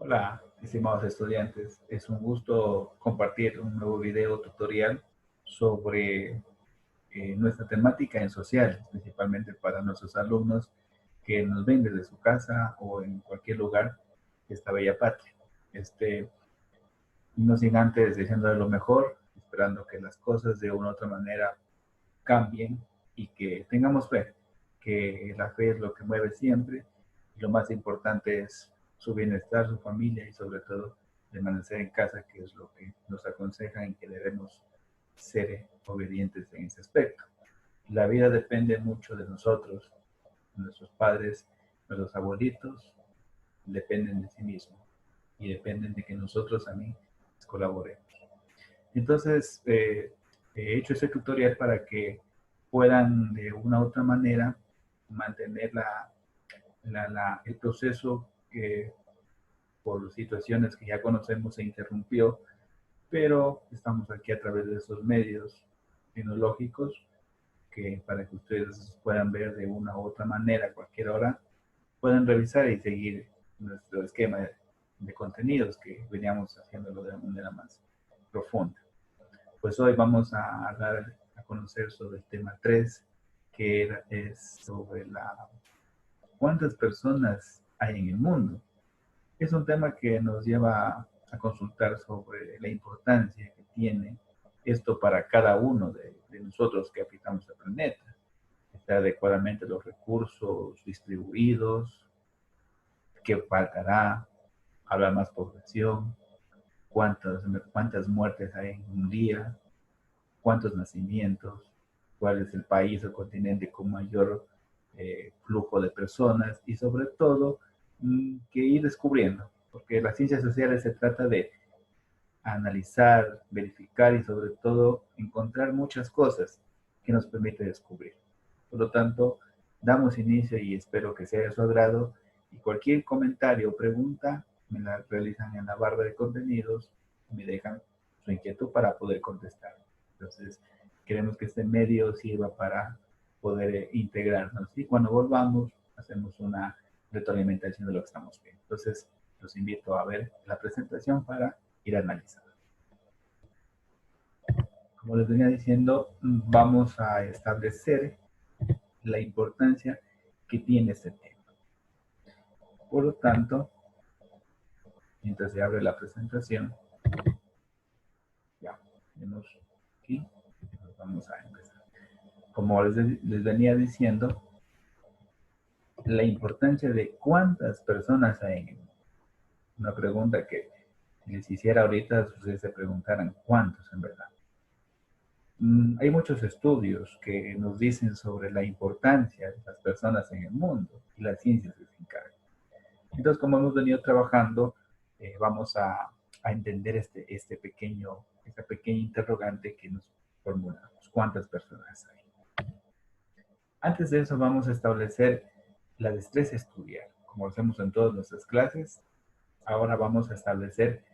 Hola, estimados estudiantes. Es un gusto compartir un nuevo video tutorial sobre nuestra temática en social, principalmente para nuestros alumnos que nos ven desde su casa o en cualquier lugar de esta bella patria. No sin antes deseándole lo mejor, esperando que las cosas de una u otra manera cambien y que tengamos fe, que la fe es lo que mueve siempre y lo más importante es su bienestar, su familia y sobre todo permanecer en casa, que es lo que nos aconsejan y que debemos ser obedientes en ese aspecto. La vida depende mucho de nosotros, nuestros padres, nuestros abuelitos dependen de sí mismos y dependen de que nosotros también colaboremos. Entonces, he hecho este tutorial para que puedan de una u otra manera mantener el proceso que por situaciones que ya conocemos se interrumpió, pero estamos aquí a través de esos medios tecnológicos que para que ustedes puedan ver de una u otra manera a cualquier hora, pueden revisar y seguir nuestro esquema de contenidos que veníamos haciéndolo de una manera más profunda. Pues hoy vamos a dar a conocer sobre el tema 3, que es sobre cuántas personas hay en el mundo. Es un tema que nos lleva a consultar sobre la importancia que tiene esto para cada uno de nosotros que habitamos el planeta. Está adecuadamente los recursos distribuidos, qué faltará, habrá más población, cuántas muertes hay en un día, cuántos nacimientos, cuál es el país o continente con mayor flujo de personas y sobre todo que ir descubriendo, porque las ciencias sociales se trata de analizar, verificar y sobre todo encontrar muchas cosas que nos permite descubrir. Por lo tanto, damos inicio y espero que sea de su agrado y cualquier comentario o pregunta me la realizan en la barra de contenidos y me dejan su inquietud para poder contestar. Entonces, queremos que este medio sirva para poder integrarnos y cuando volvamos hacemos una retroalimentación de lo que estamos viendo. Entonces, los invito a ver la presentación para ir analizando. Como les venía diciendo, vamos a establecer la importancia que tiene este tema. Por lo tanto, mientras se abre la presentación, ya tenemos aquí, vamos a empezar. Como les venía diciendo, la importancia de cuántas personas hay en el mundo. Una pregunta que les hiciera ahorita, ustedes se preguntaran cuántos en verdad. Hay muchos estudios que nos dicen sobre la importancia de las personas en el mundo y las ciencias que se encargan. Entonces, como hemos venido trabajando, vamos a entender esta pequeña interrogante que nos formulamos. ¿Cuántas personas hay? Antes de eso, vamos a establecer la destreza estudiar. Como lo hacemos en todas nuestras clases, ahora vamos a establecer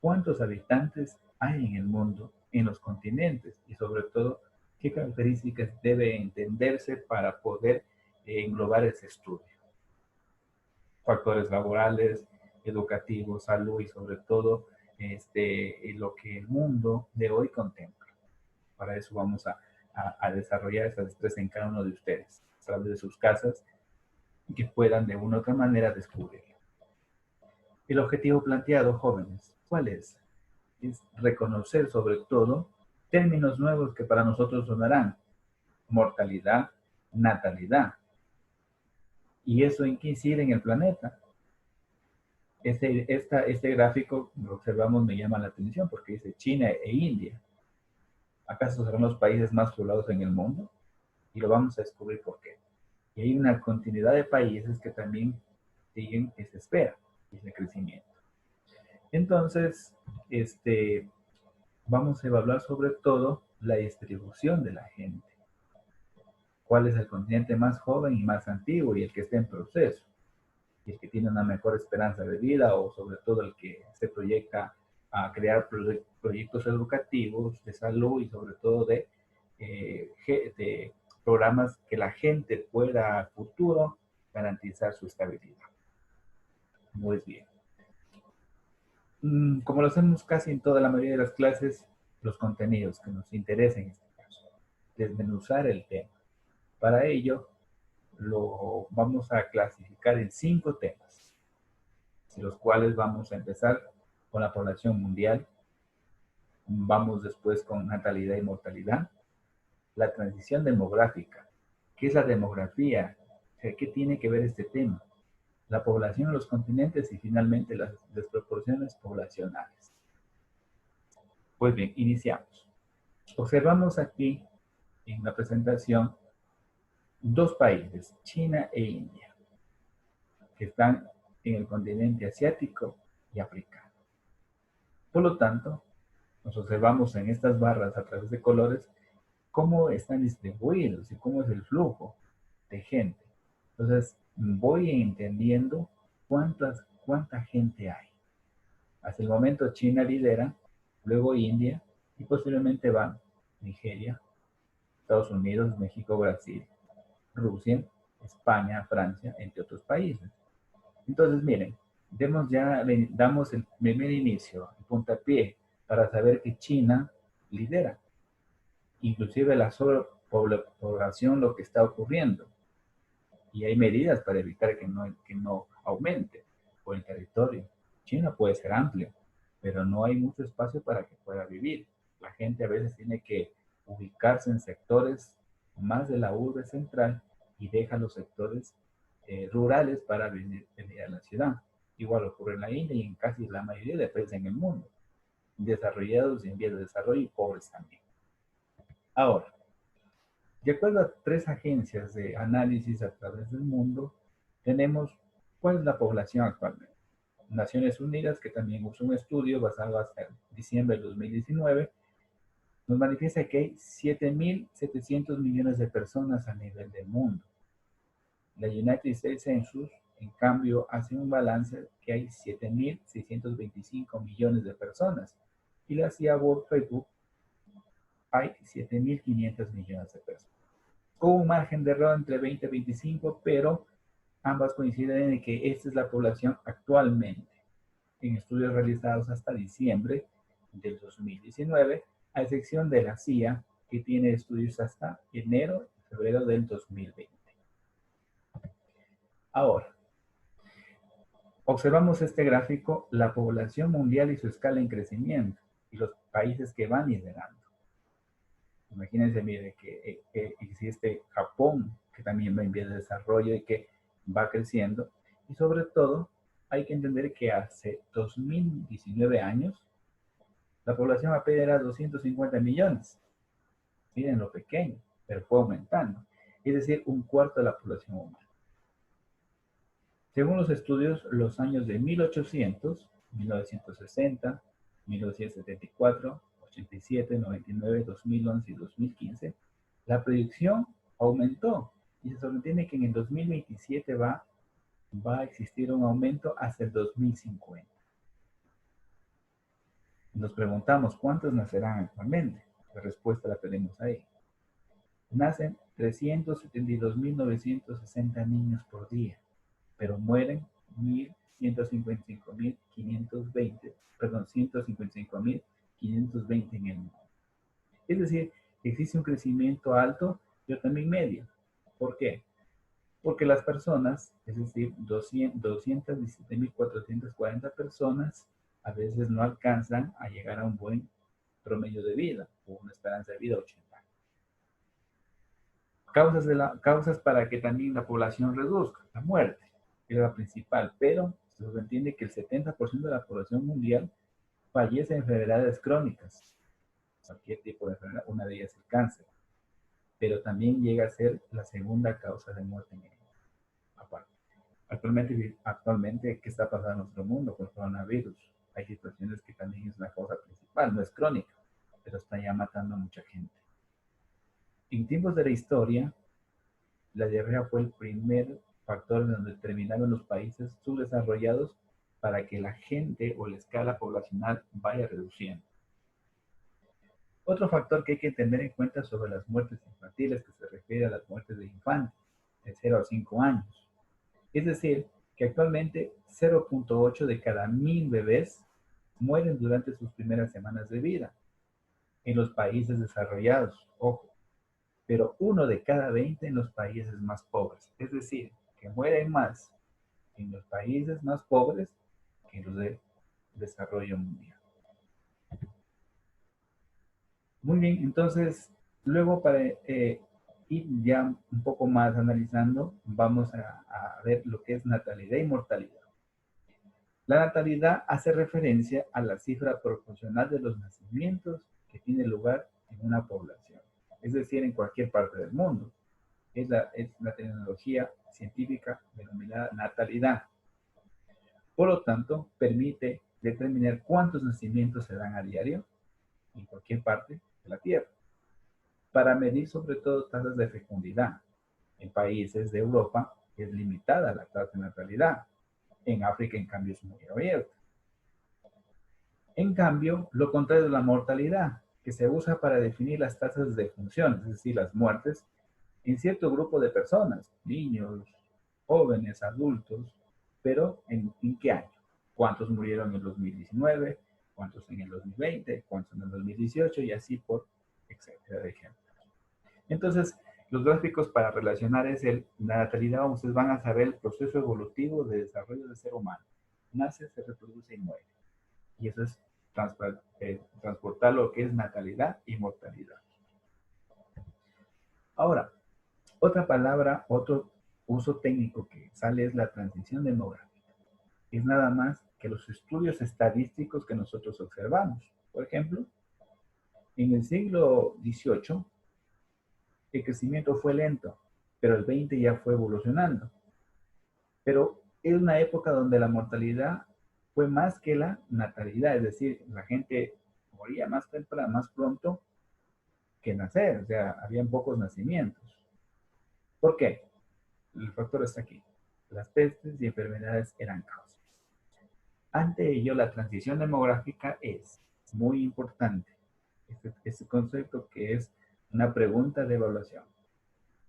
cuántos habitantes hay en el mundo, en los continentes y sobre todo qué características debe entenderse para poder englobar ese estudio. Factores laborales, educativos, salud y sobre todo lo que el mundo de hoy contempla. Para eso vamos a desarrollar esa destreza en cada uno de ustedes, a través de sus casas, y que puedan de una u otra manera descubrirlo. El objetivo planteado, jóvenes, ¿cuál es? Es reconocer sobre todo términos nuevos que para nosotros sonarán: mortalidad, natalidad. ¿Y eso en qué incide en el planeta? Este gráfico, lo observamos, me llama la atención porque dice China e India. ¿Acaso serán los países más poblados en el mundo? Y lo vamos a descubrir por qué. Y hay una continuidad de países que también siguen esa espera, ese crecimiento. Entonces, vamos a evaluar sobre todo la distribución de la gente. ¿Cuál es el continente más joven y más antiguo y el que está en proceso? Y el que tiene una mejor esperanza de vida o sobre todo el que se proyecta a crear proyectos educativos, de salud y sobre todo de programas que la gente pueda a futuro garantizar su estabilidad. Muy bien. Como lo hacemos casi en toda la mayoría de las clases, los contenidos que nos interesen en este caso, desmenuzar el tema. Para ello, lo vamos a clasificar en 5 temas, de los cuales vamos a empezar con la población mundial, vamos después con natalidad y mortalidad, la transición demográfica. ¿Qué es la demografía? ¿Qué tiene que ver este tema? La población en los continentes y finalmente las desproporciones poblacionales. Pues bien, iniciamos. Observamos aquí en la presentación dos países, China e India, que están en el continente asiático y africano. Por lo tanto, nos observamos en estas barras a través de colores cómo están distribuidos y cómo es el flujo de gente. Entonces, voy entendiendo cuánta gente hay. Hasta el momento China lidera, luego India y posiblemente van Nigeria, Estados Unidos, México, Brasil, Rusia, España, Francia, entre otros países. Entonces, miren, damos el primer inicio, el puntapié, para saber que China lidera. Inclusive la sobrepoblación, lo que está ocurriendo. Y hay medidas para evitar que no aumente por el territorio. China puede ser amplio, pero no hay mucho espacio para que pueda vivir. La gente a veces tiene que ubicarse en sectores más de la urbe central y deja los sectores rurales para venir a la ciudad. Igual ocurre en la India y en casi la mayoría de países en el mundo, desarrollados y en vías de desarrollo y pobres también. Ahora, de acuerdo a 3 agencias de análisis a través del mundo, tenemos cuál es la población actualmente. Naciones Unidas, que también usó un estudio basado hasta diciembre de 2019, nos manifiesta que hay 7.700 millones de personas a nivel del mundo. La United States Census, en cambio, hace un balance que hay 7.625 millones de personas. Y la CIA World Facebook hay 7.500 millones de personas. Con un margen de error entre 20 y 25, pero ambas coinciden en que esta es la población actualmente, en estudios realizados hasta diciembre del 2019, a excepción de la CIA, que tiene estudios hasta enero y febrero del 2020. Ahora, observamos este gráfico, la población mundial y su escala en crecimiento, y los países que van liderando. Imagínense, mire, que existe Japón, que también va en vías de desarrollo y que va creciendo. Y sobre todo, hay que entender que hace 2019 años, la población apenas era 250 millones. Miren lo pequeño, pero fue aumentando. Es decir, un cuarto de la población humana. Según los estudios, los años de 1800, 1960, 1974, 87, 99, 2011 y 2015, la proyección aumentó y se sostiene que en el 2027 va a existir un aumento hasta el 2050. Nos preguntamos cuántos nacerán actualmente. La respuesta la tenemos ahí. Nacen 372.960 niños por día, pero mueren 155.520 en el mundo. Es decir, existe un crecimiento alto, pero también medio. ¿Por qué? Porque las personas, es decir, 217.440 personas, a veces no alcanzan a llegar a un buen promedio de vida o una esperanza de vida de 80 años. Causas para que también la población reduzca, la muerte es la principal, pero se entiende que el 70% de la población mundial fallece de enfermedades crónicas, cualquier tipo de enfermedad, una de ellas es el cáncer, pero también llega a ser la segunda causa de muerte en el mundo. Aparte. Actualmente, ¿qué está pasando en nuestro mundo con el coronavirus? Hay situaciones que también es una causa principal, no es crónica, pero está ya matando a mucha gente. En tiempos de la historia, la diarrea fue el primer factor en donde determinaron los países subdesarrollados para que la gente o la escala poblacional vaya reduciendo. Otro factor que hay que tener en cuenta sobre las muertes infantiles, que se refiere a las muertes de infantes de 0 a 5 años. Es decir, que actualmente 0.8 de cada 1000 bebés mueren durante sus primeras semanas de vida. En los países desarrollados, ojo, pero 1 de cada 20 en los países más pobres. Es decir, que mueren más en los países más pobres que en los de desarrollo mundial. Muy bien, entonces, luego para ir ya un poco más analizando, vamos a ver lo que es natalidad y mortalidad. La natalidad hace referencia a la cifra proporcional de los nacimientos que tiene lugar en una población, es decir, en cualquier parte del mundo. Es la terminología científica denominada natalidad. Por lo tanto, permite determinar cuántos nacimientos se dan a diario en cualquier parte de la Tierra, para medir sobre todo tasas de fecundidad. En países de Europa es limitada la tasa de natalidad. En África, en cambio, es muy abierta. En cambio, lo contrario de la mortalidad, que se usa para definir las tasas de defunción, es decir, las muertes, en cierto grupo de personas, niños, jóvenes, adultos, pero ¿en qué año? ¿Cuántos murieron en el 2019? ¿Cuántos en el 2020? ¿Cuántos en el 2018? Y así por etcétera de ejemplos. Entonces, los gráficos para relacionar la natalidad, ustedes van a saber el proceso evolutivo de desarrollo del ser humano. Nace, se reproduce y muere. Y eso es transportar lo que es natalidad y mortalidad. Ahora, otra palabra, otro uso técnico que sale es la transición demográfica. Es nada más que los estudios estadísticos que nosotros observamos. Por ejemplo, en el siglo XVIII, el crecimiento fue lento, pero el XX ya fue evolucionando. Pero es una época donde la mortalidad fue más que la natalidad, es decir, la gente moría más temprano, más pronto que nacer, o sea, habían pocos nacimientos. ¿Por qué? El factor está aquí. Las pestes y enfermedades eran causas. Ante ello, la transición demográfica es muy importante. Este concepto que es una pregunta de evaluación,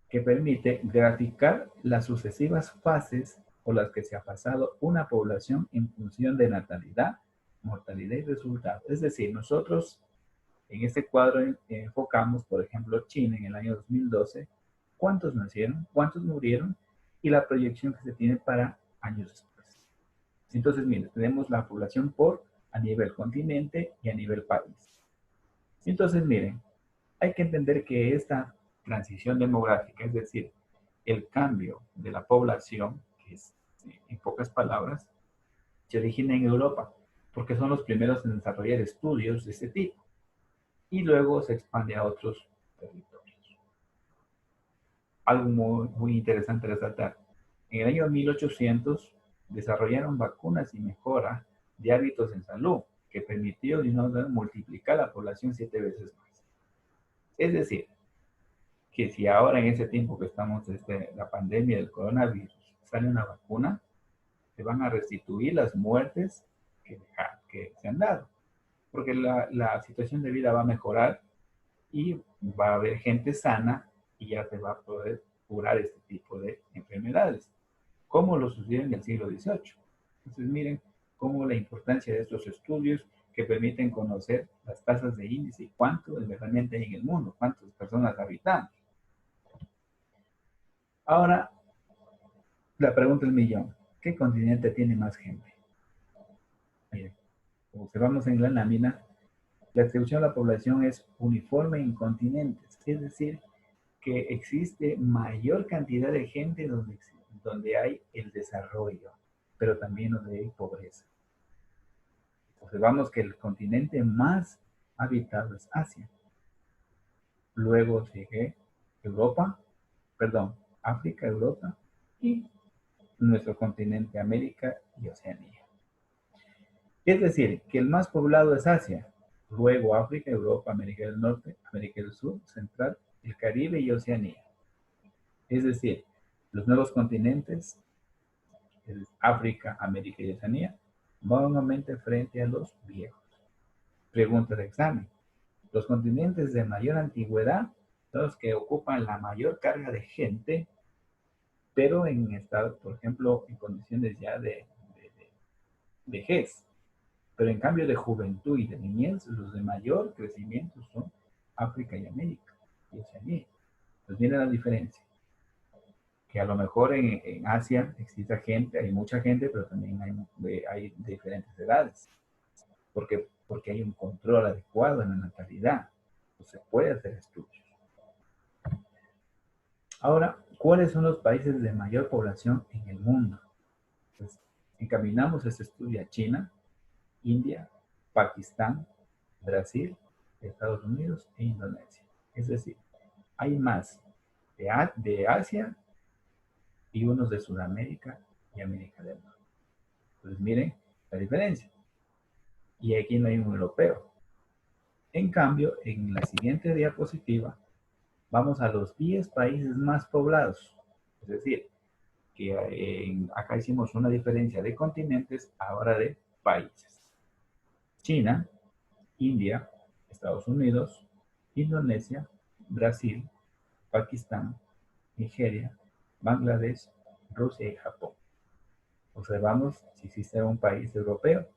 que permite graficar las sucesivas fases por las que se ha pasado una población en función de natalidad, mortalidad y resultados. Es decir, nosotros en este cuadro enfocamos, por ejemplo, China en el año 2012, cuántos nacieron, cuántos murieron y la proyección que se tiene para años después. Entonces, miren, tenemos la población a nivel continente y a nivel país. Entonces, miren, hay que entender que esta transición demográfica, es decir, el cambio de la población, que es, en pocas palabras, se origina en Europa, porque son los primeros en desarrollar estudios de este tipo, y luego se expande a otros territorios. Algo muy interesante resaltar. En el año 1800 desarrollaron vacunas y mejora de hábitos en salud, que permitió multiplicar la población 7 veces más. Es decir, que si ahora en ese tiempo que estamos desde la pandemia del coronavirus sale una vacuna, se van a restituir las muertes que se han dado, porque la situación de vida va a mejorar y va a haber gente sana y ya se va a poder curar este tipo de enfermedades, como lo sucedió en el siglo XVIII. Entonces miren cómo la importancia de estos estudios que permiten conocer las tasas de índice y cuánto realmente hay en el mundo, cuántas personas habitamos. Ahora, la pregunta del millón, ¿qué continente tiene más gente? Miren, como observamos en la lámina, la distribución de la población es uniforme en continentes, es decir, que existe mayor cantidad de gente donde hay el desarrollo, pero también donde hay pobreza. Observamos que el continente más habitado es Asia. Luego sigue Europa, perdón, África, Europa y nuestro continente América y Oceanía. Es decir, que el más poblado es Asia, luego África, Europa, América del Norte, América del Sur, Central, el Caribe y Oceanía. Es decir, los nuevos continentes, África, América y Oceanía, nuevamente frente a los viejos. Pregunta de examen. Los continentes de mayor antigüedad son los que ocupan la mayor carga de gente, pero en estado, por ejemplo, en condiciones ya de vejez. Pero en cambio de juventud y de niñez, los de mayor crecimiento son África y América y Oceanía. Pues viene la diferencia, que a lo mejor en Asia existe gente, hay mucha gente, pero también hay de diferentes edades, porque hay un control adecuado en la natalidad, pues se puede hacer estudios. Ahora, ¿cuáles son los países de mayor población en el mundo? Pues encaminamos ese estudio a China, India, Pakistán, Brasil, Estados Unidos e Indonesia. Es decir, hay más de Asia y unos de Sudamérica y América del Norte. Entonces miren la diferencia. Y aquí no hay un europeo. En cambio, en la siguiente diapositiva, vamos a los 10 países más poblados. Es decir, que acá hicimos una diferencia de continentes, ahora de países. China, India, Estados Unidos, Indonesia, Brasil, Pakistán, Nigeria, Bangladesh, Rusia y Japón. Observamos si existe un país europeo.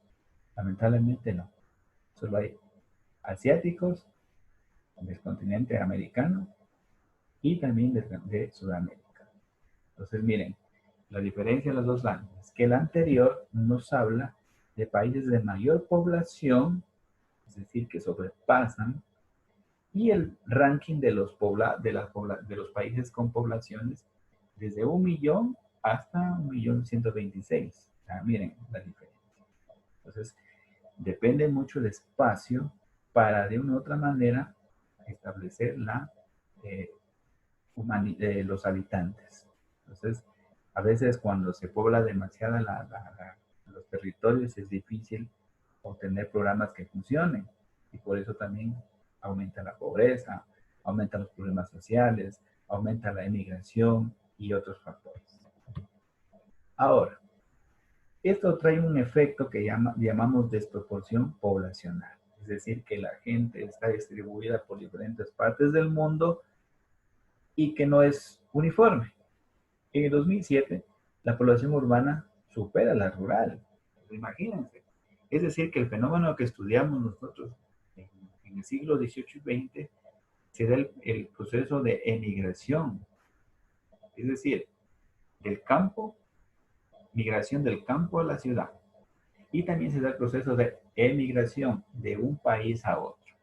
Lamentablemente no. Solo hay asiáticos del continente americano y también de Sudamérica. Entonces, miren, la diferencia de los dos años es que el anterior nos habla de países de mayor población, es decir, que sobrepasan, y el ranking de los países con poblaciones desde 1.000.000 hasta 1.126.000. Miren la diferencia. Entonces, depende mucho el espacio para de una u otra manera establecer eh, los habitantes. Entonces, a veces cuando se pobla demasiado los territorios es difícil obtener programas que funcionen y por eso también aumenta la pobreza, aumenta los problemas sociales, aumenta la emigración y otros factores. Ahora, esto trae un efecto que llamamos desproporción poblacional, es decir, que la gente está distribuida por diferentes partes del mundo y que no es uniforme. En el 2007, la población urbana supera la rural. Imagínense. Es decir, que el fenómeno que estudiamos nosotros en el siglo XVIII y XX se da el proceso de emigración. Es decir, del campo, migración del campo a la ciudad. Y también se da el proceso de emigración de un país a otro.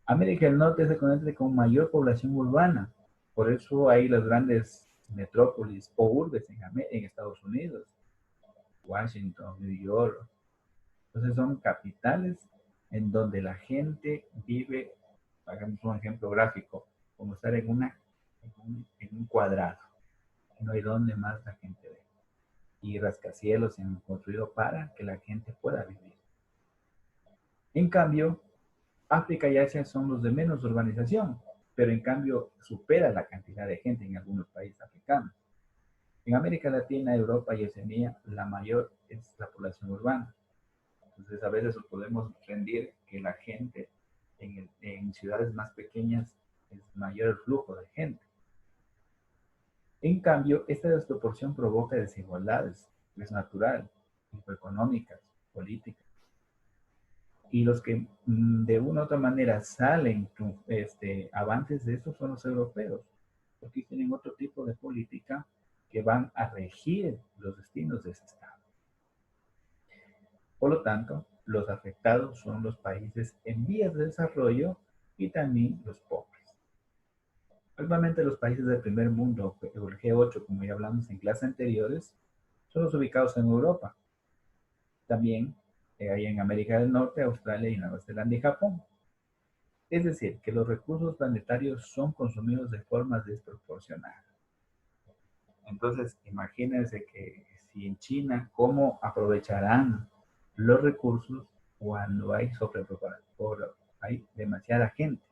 América del Norte se conoce con mayor población urbana. Por eso hay las grandes metrópolis o urbes en Estados Unidos, Washington, New York. Entonces son capitales en donde la gente vive, hagamos un ejemplo gráfico, como estar en un cuadrado. No hay donde más la gente ve. Y rascacielos se han construido para que la gente pueda vivir. En cambio, África y Asia son los de menos urbanización, pero en cambio supera la cantidad de gente en algunos países africanos. En América Latina, Europa y Oceanía, la mayor es la población urbana. Entonces, a veces podemos rendir que la gente en ciudades más pequeñas es mayor el flujo de gente. En cambio, esta desproporción provoca desigualdades, es natural, económicas, políticas. Y los que de una u otra manera salen avantes de esto son los europeos, porque tienen otro tipo de política que van a regir los destinos de ese Estado. Por lo tanto, los afectados son los países en vías de desarrollo y también los pobres. Actualmente los países del primer mundo, el G8, como ya hablamos en clases anteriores, son los ubicados en Europa. También hay en América del Norte, Australia y Nueva Zelanda y Japón. Es decir, que los recursos planetarios son consumidos de forma desproporcionada. Entonces, imagínense que si en China, ¿cómo aprovecharán los recursos cuando hay hay demasiada gente?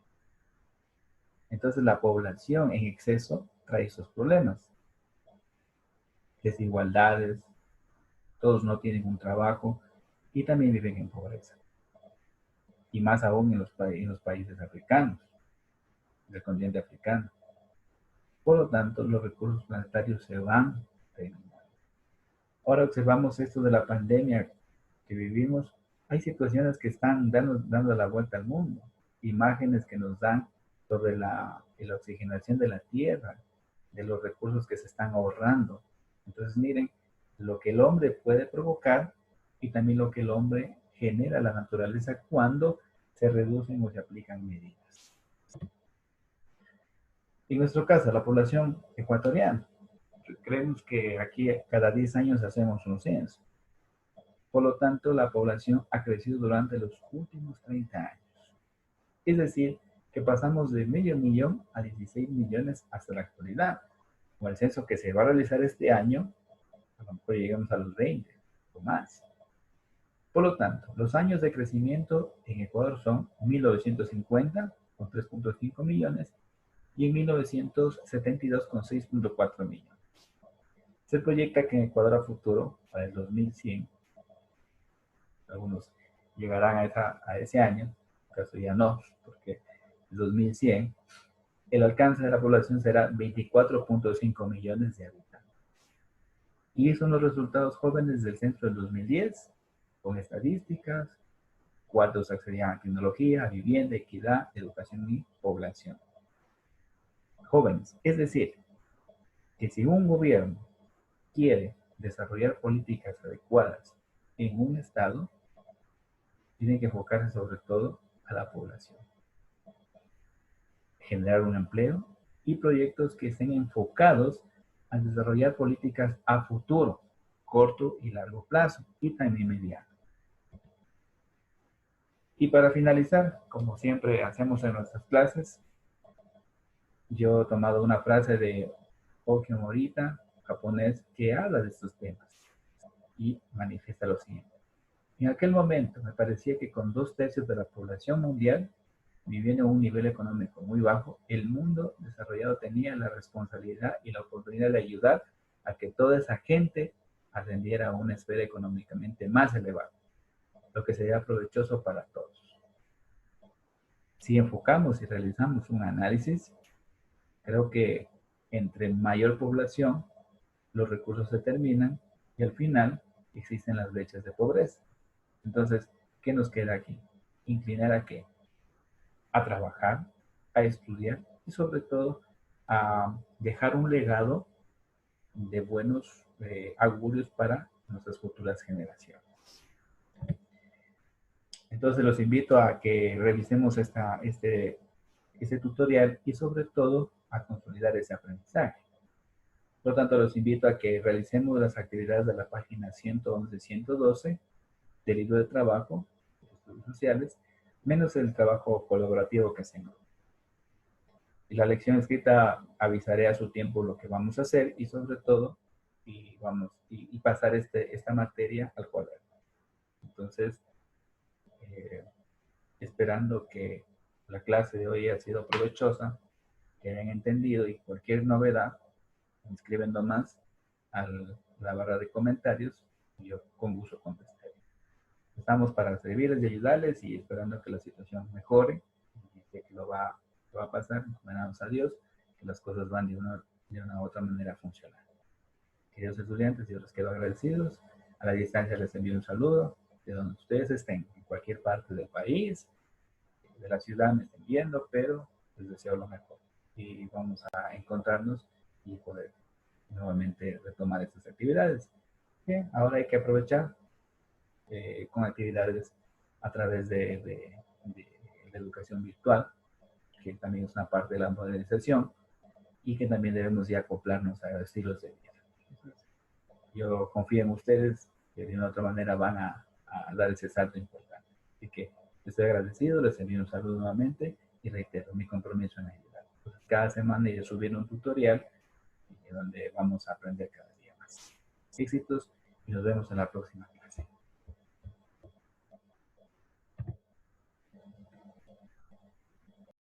Entonces, la población en exceso trae esos problemas. Desigualdades, todos no tienen un trabajo y también viven en pobreza. Y más aún en los países africanos, del continente africano. Por lo tanto, los recursos planetarios se van terminando. Ahora observamos esto de la pandemia que vivimos, hay situaciones que están dando la vuelta al mundo, imágenes que nos dan sobre la oxigenación de la tierra, de los recursos que se están ahorrando. Entonces, miren, lo que el hombre puede provocar y también lo que el hombre genera a la naturaleza cuando se reducen o se aplican medidas. En nuestro caso, la población ecuatoriana, creemos que aquí cada 10 años hacemos un censo. Por lo tanto, la población ha crecido durante los últimos 30 años. Es decir, que pasamos de medio millón a 16 millones hasta la actualidad. Con el censo que se va a realizar este año, a lo mejor llegamos a los 20 o más. Por lo tanto, los años de crecimiento en Ecuador son 1950 con 3.5 millones y en 1972 con 6.4 millones. Se proyecta que en Ecuador a futuro, para el 2100, algunos llegarán a ese año, en caso ya no, porque el 2100, el alcance de la población será 24.5 millones de habitantes. Y son los resultados jóvenes del censo del 2010, con estadísticas, cuántos accedían a tecnología, a vivienda, equidad, educación y población. Jóvenes, es decir, que si un gobierno quiere desarrollar políticas adecuadas en un estado, tiene que enfocarse sobre todo a la población. Generar un empleo y proyectos que estén enfocados a desarrollar políticas a futuro, corto y largo plazo, y también mediano. Y para finalizar, como siempre hacemos en nuestras clases, yo he tomado una frase de Okio Morita, japonés, que habla de estos temas y manifiesta lo siguiente. En aquel momento me parecía que con 2/3 de la población mundial viviendo a un nivel económico muy bajo, el mundo desarrollado tenía la responsabilidad y la oportunidad de ayudar a que toda esa gente ascendiera a una esfera económicamente más elevada, lo que sería provechoso para todos. Si enfocamos y realizamos un análisis, creo que entre mayor población, los recursos se terminan y al final existen las brechas de pobreza. Entonces, ¿qué nos queda aquí? Inclinar a qué? A trabajar, a estudiar y sobre todo a dejar un legado de buenos augurios para nuestras futuras generaciones. Entonces los invito a que revisemos este tutorial y sobre todo a consolidar ese aprendizaje. Por lo tanto, los invito a que realicemos las actividades de la página 111-112 del libro de trabajo de estudios sociales, menos el trabajo colaborativo que hacemos. Y la lección escrita avisaré a su tiempo lo que vamos a hacer y sobre todo y pasar esta materia al cuaderno. Entonces, esperando que la clase de hoy haya sido provechosa, que hayan entendido y cualquier novedad, me escriben nomás a la barra de comentarios y yo con gusto contestaré. Estamos para servirles y ayudarles y esperando que la situación mejore y que lo va a pasar, encomendamos a Dios, que las cosas van de una u otra manera a funcionar. Queridos estudiantes, yo les quedo agradecidos. A la distancia les envío un saludo de donde ustedes estén, en cualquier parte del país, de la ciudad me estén viendo, pero les deseo lo mejor. Y vamos a encontrarnos y poder nuevamente retomar estas actividades. Bien, ahora hay que aprovechar con actividades a través de la educación virtual, que también es una parte de la modernización y que también debemos ya acoplarnos a estilos de vida. Entonces, yo confío en ustedes que de una u otra manera van a dar ese salto importante. Así que estoy agradecido, les envío un saludo nuevamente y reitero mi compromiso en ayudar. Entonces, cada semana yo subiré un tutorial donde vamos a aprender cada día más. Éxitos y nos vemos en la próxima.